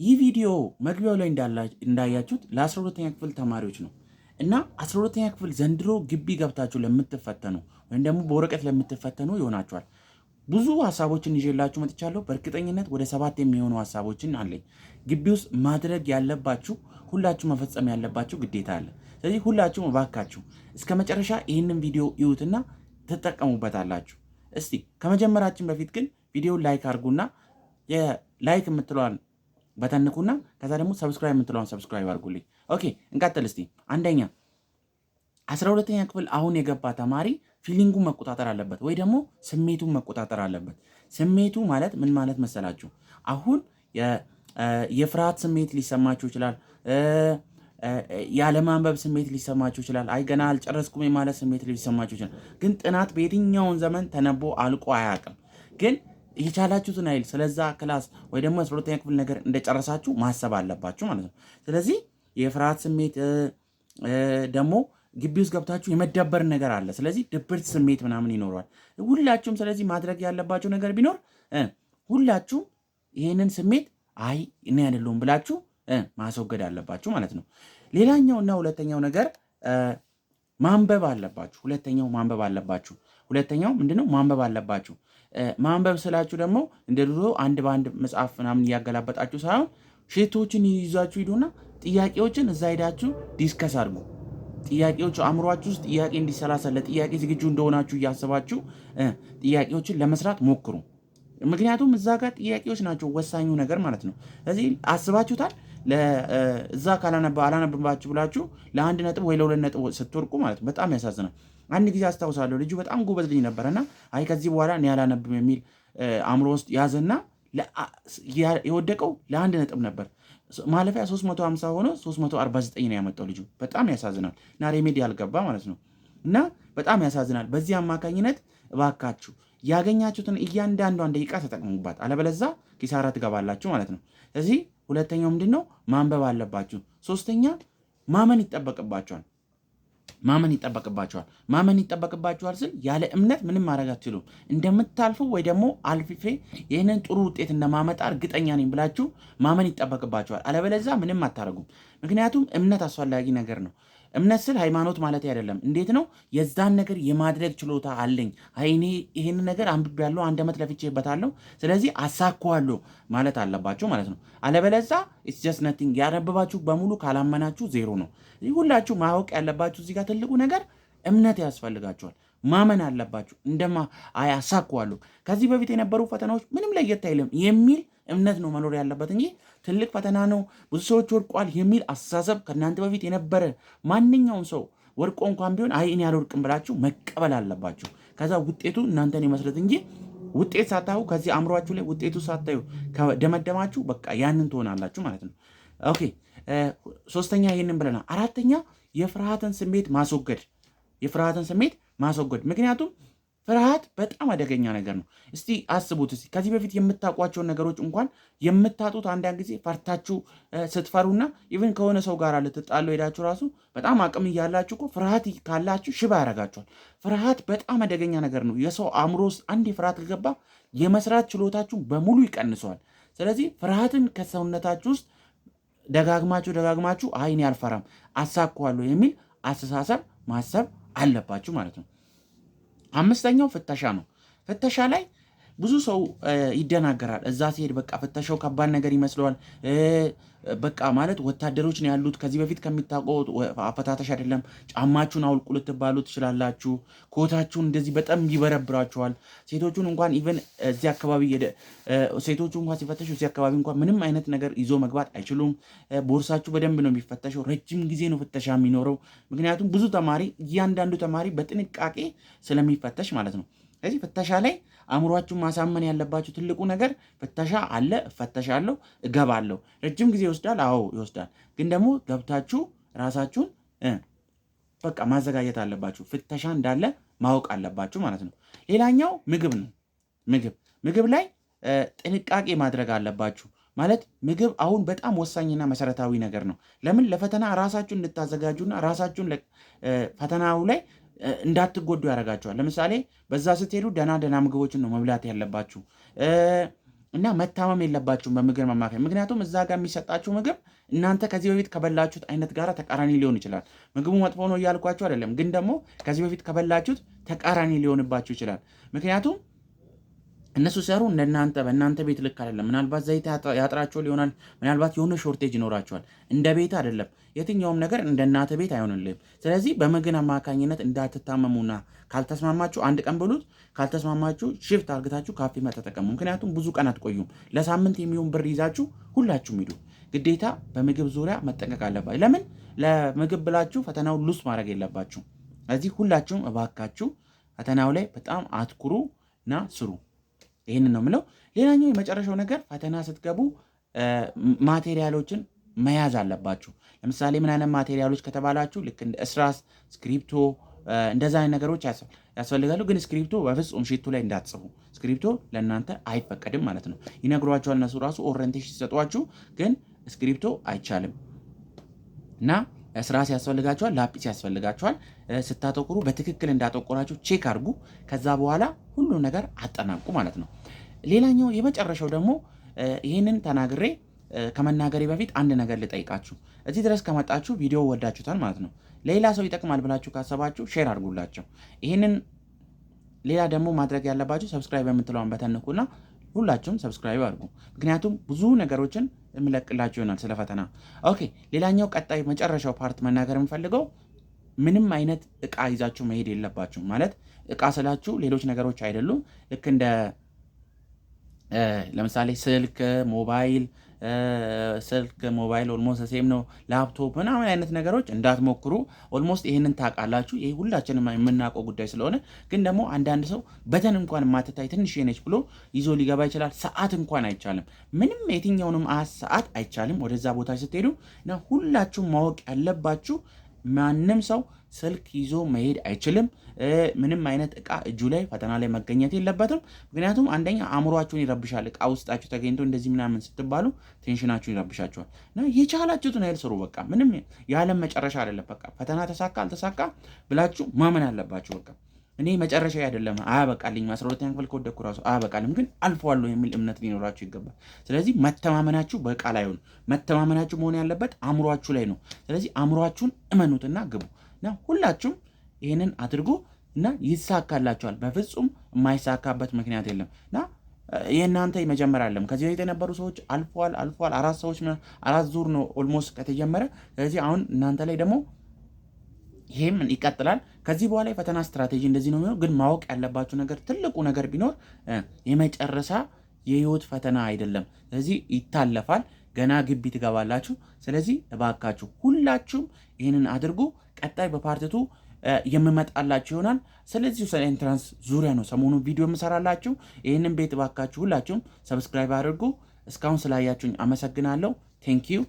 ይህ ቪዲዮ መግቢያው ላይ እንዳያችሁት ለ12ኛ ክፍል ተማሪዎች ነው እና 12ኛ ክፍል ዘንድሮ ግቢ ገብታችሁ ለምትፈተኑ ወይም ደግሞ በወረቀት ለምትፈተኑ ይሆናችኋል። ብዙ ሀሳቦችን ይዤላችሁ መጥቻለሁ። በእርግጠኝነት ወደ 7 የሚሆኑ ሀሳቦችን አለኝ። ግቢ ውስጥ ማድረግ ያለባችሁ ሁላችሁ መፈጸም ያለባችሁ ግዴታ አለ። ስለዚህ ሁላችሁም እባካችሁ እስከ መጨረሻ ይህንን ቪዲዮ እዩትና ትጠቀሙበታላችሁ። እስቲ ከመጀመራችን በፊት ግን ቪዲዮውን ላይክ አድርጉና የላይክ የምትለዋን በተንኩና ከዛ ደግሞ ሰብስክራይብ የምትለውን ሰብስክራይብ አድርጉልኝ። ኦኬ እንቀጥል እስቲ። አንደኛ 12ኛ ክፍል አሁን የገባ ተማሪ ፊሊንጉን መቆጣጠር አለበት ወይ ደግሞ ስሜቱን መቆጣጠር አለበት። ስሜቱ ማለት ምን ማለት መሰላችሁ? አሁን የፍርሃት ስሜት ሊሰማችሁ ይችላል። ያለማንበብ ስሜት ሊሰማችሁ ይችላል። አይ ገና አልጨረስኩም የማለት ስሜት ሊሰማችሁ ይችላል። ግን ጥናት በየትኛውን ዘመን ተነቦ አልቆ አያውቅም። ግን የቻላችሁትን አይል ስለዛ ክላስ ወይ ደግሞ 12ኛ ክፍል ነገር እንደጨረሳችሁ ማሰብ አለባችሁ ማለት ነው። ስለዚህ የፍርሃት ስሜት ደግሞ ግቢ ውስጥ ገብታችሁ የመደበር ነገር አለ። ስለዚህ ድብርት ስሜት ምናምን ይኖረዋል ሁላችሁም። ስለዚህ ማድረግ ያለባችሁ ነገር ቢኖር ሁላችሁም ይህንን ስሜት አይ እኔ አይደለሁም ብላችሁ ማስወገድ አለባችሁ ማለት ነው። ሌላኛውና ሁለተኛው ነገር ማንበብ አለባችሁ። ሁለተኛው ማንበብ አለባችሁ። ሁለተኛው ምንድነው? ማንበብ አለባችሁ። ማንበብ ስላችሁ ደግሞ እንደ ድሮ አንድ በአንድ መጽሐፍ ምናምን እያገላበጣችሁ ሳይሆን ሼቶችን ይዛችሁ ሂዱና ጥያቄዎችን እዛ ሄዳችሁ ዲስከስ አድርጉ። ጥያቄዎቹ አእምሯችሁ ውስጥ ጥያቄ እንዲሰላሰል ለጥያቄ ዝግጁ እንደሆናችሁ እያስባችሁ ጥያቄዎችን ለመስራት ሞክሩ። ምክንያቱም እዛ ጋር ጥያቄዎች ናቸው ወሳኙ ነገር ማለት ነው። ስለዚህ አስባችሁታል። እዛ አላነብባችሁ ብላችሁ ለ1 ነጥብ ወይ ለ2 ነጥብ ስትወርቁ ማለት በጣም ያሳዝናል። አንድ ጊዜ አስታውሳለሁ ልጁ በጣም ጎበዝ ልጅ ነበረና አይ ከዚህ በኋላ እኔ አላነብም የሚል አእምሮ ውስጥ ያዘና የወደቀው ለ1 ነጥብ ነበር። ማለፊያ 350 ሆኖ 349 ነው ያመጣው ልጁ። በጣም ያሳዝናል። እና ሬሜዲ ያልገባ ማለት ነው። እና በጣም ያሳዝናል። በዚህ አማካኝነት እባካችሁ ያገኛችሁትን እያንዳንዷን ደቂቃ ተጠቅሙባት፣ አለበለዛ ኪሳራ ትገባላችሁ ማለት ነው። ስለዚህ ሁለተኛው ምንድነው? ማንበብ አለባችሁ። ሶስተኛ ማመን ይጠበቅባችኋል። ማመን ይጠበቅባችኋል ስል ያለ እምነት ምንም ማድረግ አትችሉም። እንደምታልፉ ወይ ደግሞ አልፊፌ ይህንን ጥሩ ውጤት እንደማመጣ እርግጠኛ ነኝ ብላችሁ ማመን ይጠበቅባችኋል። አለበለዛ ምንም አታደርጉም። ምክንያቱም እምነት አስፈላጊ ነገር ነው። እምነት ስል ሃይማኖት ማለት አይደለም። እንዴት ነው? የዛን ነገር የማድረግ ችሎታ አለኝ፣ እኔ ይህን ነገር አንብቤያለሁ፣ 1 ዓመት ለፍቼበታለሁ፣ ስለዚህ አሳካዋለሁ ማለት አለባችሁ ማለት ነው። አለበለዛ ኢትስ ጀስት ነቲንግ። ያነበባችሁ በሙሉ ካላመናችሁ ዜሮ ነው። ሁላችሁ ማወቅ ያለባችሁ እዚህ ጋር ትልቁ ነገር እምነት ያስፈልጋችኋል። ማመን አለባችሁ። አሳካዋለሁ፣ ከዚህ በፊት የነበሩ ፈተናዎች ምንም ለየት አይልም የሚል እምነት ነው መኖር ያለበት እንጂ ትልቅ ፈተና ነው ብዙ ሰዎች ወድቋል የሚል አስተሳሰብ ከእናንተ በፊት የነበረ ማንኛውም ሰው ወድቆ እንኳን ቢሆን አይ እኔ አልወድቅም ብላችሁ መቀበል አለባችሁ። ከዛ ውጤቱ እናንተን ይመስለት እንጂ ውጤት ሳታዩ ከዚህ አእምሯችሁ ላይ ውጤቱ ሳታዩ ከደመደማችሁ በቃ ያንን ትሆናላችሁ ማለት ነው። ኦኬ ሶስተኛ ይህንን ብለናል። አራተኛ የፍርሃትን ስሜት ማስወገድ። ምክንያቱም ፍርሃት በጣም አደገኛ ነገር ነው። እስቲ አስቡት። ከዚህ በፊት የምታውቋቸውን ነገሮች እንኳን የምታጡት አንዳንድ ጊዜ ፈርታችሁ ስትፈሩና ኢቭን ከሆነ ሰው ጋር ልትጣሉ ሄዳችሁ ራሱ በጣም አቅም እያላችሁ እኮ ፍርሃት ካላችሁ ሽባ ያደርጋችኋል። ፍርሃት በጣም አደገኛ ነገር ነው። የሰው አእምሮ ውስጥ አንድ ፍርሃት ከገባ የመስራት ችሎታችሁ በሙሉ ይቀንሰዋል። ስለዚህ ፍርሃትን ከሰውነታችሁ ውስጥ ደጋግማችሁ አይ እኔ አልፈራም አሳካዋለሁ የሚል አስተሳሰብ ማሰብ አለባችሁ ማለት ነው። አምስተኛው ፍተሻ ነው። ፍተሻ ላይ ብዙ ሰው ይደናገራል። እዛ ሲሄድ በቃ ፍተሻው ከባድ ነገር ይመስለዋል። በቃ ማለት ወታደሮች ነው ያሉት። ከዚህ በፊት ከሚታወቁት አፈታተሽ አይደለም። ጫማችሁን አውልቁ ልትባሉ ትችላላችሁ። ኮታችሁን እንደዚህ በጣም ይበረብራችኋል። ሴቶቹን እንኳን ኢቨን እዚህ አካባቢ ሴቶቹ እንኳን ሲፈተሹ እዚህ አካባቢ እንኳን ምንም አይነት ነገር ይዞ መግባት አይችሉም። ቦርሳችሁ በደንብ ነው የሚፈተሸው። ረጅም ጊዜ ነው ፍተሻ የሚኖረው። ምክንያቱም ብዙ ተማሪ እያንዳንዱ ተማሪ በጥንቃቄ ስለሚፈተሽ ማለት ነው። ስለዚህ ፍተሻ ላይ አእምሯችሁን ማሳመን ያለባችሁ ትልቁ ነገር ፍተሻ አለ፣ እፈተሻለሁ፣ እገባለሁ። ረጅም ጊዜ ይወስዳል። አዎ ይወስዳል። ግን ደግሞ ገብታችሁ ራሳችሁን በቃ ማዘጋጀት አለባችሁ። ፍተሻ እንዳለ ማወቅ አለባችሁ ማለት ነው። ሌላኛው ምግብ ነው። ምግብ ላይ ጥንቃቄ ማድረግ አለባችሁ። ማለት ምግብ አሁን በጣም ወሳኝና መሰረታዊ ነገር ነው። ለምን? ለፈተና ራሳችሁን እንድታዘጋጁና ራሳችሁን ፈተናው ላይ እንዳትጎዱ ያደርጋቸዋል። ለምሳሌ በዛ ስትሄዱ ደና ምግቦችን ነው መብላት ያለባችሁ። እና መታመም የለባችሁም በምግብ አማካኝ። ምክንያቱም እዛ ጋር የሚሰጣችሁ ምግብ እናንተ ከዚህ በፊት ከበላችሁት አይነት ጋር ተቃራኒ ሊሆን ይችላል። ምግቡ መጥፎ ነው እያልኳችሁ አይደለም፣ ግን ደግሞ ከዚህ በፊት ከበላችሁት ተቃራኒ ሊሆንባችሁ ይችላል። ምክንያቱም እነሱ ሲሰሩ እንደናንተ በእናንተ ቤት ልክ አይደለም። ምናልባት ዘይት ያጥራቸው ሊሆናል። ምናልባት የሆነ ሾርቴጅ ይኖራቸዋል። እንደ ቤት አይደለም። የትኛውም ነገር እንደ እናንተ ቤት አይሆንልም። ስለዚህ በምግብ አማካኝነት እንዳትታመሙና ካልተስማማችሁ አንድ ቀን ብሉት፣ ካልተስማማችሁ ሽፍት አርግታችሁ ካፌ ተጠቀሙ። ምክንያቱም ብዙ ቀን አትቆዩም። ለሳምንት የሚሆን ብር ይዛችሁ ሁላችሁም ሂዱ። ግዴታ በምግብ ዙሪያ መጠንቀቅ አለባችሁ። ለምን ለምግብ ብላችሁ ፈተናውን ሉስ ማድረግ የለባችሁ። ስለዚህ ሁላችሁም እባካችሁ ፈተናው ላይ በጣም አትኩሩ እና ስሩ። ይህንን ነው የምለው። ሌላኛው የመጨረሻው ነገር ፈተና ስትገቡ ማቴሪያሎችን መያዝ አለባችሁ። ለምሳሌ ምን አይነት ማቴሪያሎች ከተባላችሁ ልክ እንደ እስራስ፣ ስክሪፕቶ እንደዛ አይነት ነገሮች ያስፈልጋሉ። ግን ስክሪፕቶ በፍጹም ሺቱ ላይ እንዳትጽፉ። ስክሪፕቶ ለእናንተ አይፈቀድም ማለት ነው። ይነግሯቸዋል እነሱ ራሱ ኦሪየንቴሽን ሲሰጧችሁ፣ ግን ስክሪፕቶ አይቻልም እና እስራስ ያስፈልጋችኋል፣ ላጲስ ያስፈልጋችኋል። ስታጠቁሩ በትክክል እንዳጠቆራችሁ ቼክ አድርጉ። ከዛ በኋላ ሁሉም ነገር አጠናቁ ማለት ነው። ሌላኛው የመጨረሻው ደግሞ ይህንን ተናግሬ ከመናገሬ በፊት አንድ ነገር ልጠይቃችሁ። እዚህ ድረስ ከመጣችሁ ቪዲዮ ወዳችሁታል ማለት ነው። ሌላ ሰው ይጠቅማል ብላችሁ ካሰባችሁ ሼር አድርጉላቸው። ይህንን ሌላ ደግሞ ማድረግ ያለባችሁ ሰብስክራይብ የምትለውን በተንኩና ሁላችሁም ሰብስክራይብ አድርጉ። ምክንያቱም ብዙ ነገሮችን የምለቅላችሁ ይሆናል ስለ ፈተና። ኦኬ። ሌላኛው ቀጣይ መጨረሻው ፓርት መናገር የምፈልገው ምንም አይነት እቃ ይዛችሁ መሄድ የለባችሁ። ማለት እቃ ስላችሁ ሌሎች ነገሮች አይደሉም። ልክ እንደ ለምሳሌ ስልክ፣ ሞባይል ኦልሞስት ሴም ነው። ላፕቶፕ ምናምን አይነት ነገሮች እንዳትሞክሩ። ኦልሞስት ይህንን ታውቃላችሁ። ይህ ሁላችንም የምናውቀው ጉዳይ ስለሆነ፣ ግን ደግሞ አንዳንድ ሰው በተን እንኳን ማትታይ ትንሽ ነች ብሎ ይዞ ሊገባ ይችላል። ሰዓት እንኳን አይቻልም። ምንም የትኛውንም ሰዓት አይቻልም ወደዛ ቦታ ስትሄዱ እና ሁላችሁም ማወቅ ያለባችሁ ማንም ሰው ስልክ ይዞ መሄድ አይችልም። ምንም አይነት እቃ እጁ ላይ ፈተና ላይ መገኘት የለበትም። ምክንያቱም አንደኛ አእምሯችሁን ይረብሻል። እቃ ውስጣችሁ ተገኝቶ እንደዚህ ምናምን ስትባሉ ቴንሽናችሁን ይረብሻችኋል እና የቻላችሁትን ያህል ስሩ። በቃ ምንም የዓለም መጨረሻ አይደለም። በቃ ፈተና ተሳካ አልተሳካ ብላችሁ ማመን አለባችሁ። በቃ እኔ መጨረሻ አይደለም አያበቃልኝ 12ኛ ክፍል ከወደኩ ራሱ አያበቃልም፣ ግን አልፈዋለሁ የሚል እምነት ሊኖራችሁ ይገባል። ስለዚህ መተማመናችሁ በቃ ላይ ሆነ፣ መተማመናችሁ መሆን ያለበት አእምሯችሁ ላይ ነው። ስለዚህ አእምሯችሁን እመኑትና ግቡ እና ሁላችሁም ይህንን አድርጉ እና ይሳካላችኋል። በፍጹም የማይሳካበት ምክንያት የለም እና የእናንተ መጀመር አለም። ከዚህ በፊት የነበሩ ሰዎች አልፏል። 4 ዙር ነው ኦልሞስት ከተጀመረ። ስለዚህ አሁን እናንተ ላይ ደግሞ ይሄም ይቀጥላል። ከዚህ በኋላ የፈተና ስትራቴጂ እንደዚህ ነው የሚሆነው። ግን ማወቅ ያለባችሁ ነገር ትልቁ ነገር ቢኖር የመጨረሻ የህይወት ፈተና አይደለም። ስለዚህ ይታለፋል። ገና ግቢ ትገባላችሁ። ስለዚህ እባካችሁ ሁላችሁም ይህንን አድርጉ። ቀጣይ በፓርቲቱ የምመጣላችሁ ይሆናል። ስለዚህ ስለ ኤንትራንስ ዙሪያ ነው ሰሞኑን ቪዲዮ የምሰራላችሁ። ይህንን ቤት እባካችሁ ሁላችሁም ሰብስክራይብ አድርጉ። እስካሁን ስላያችሁኝ አመሰግናለሁ። ቴንኪዩ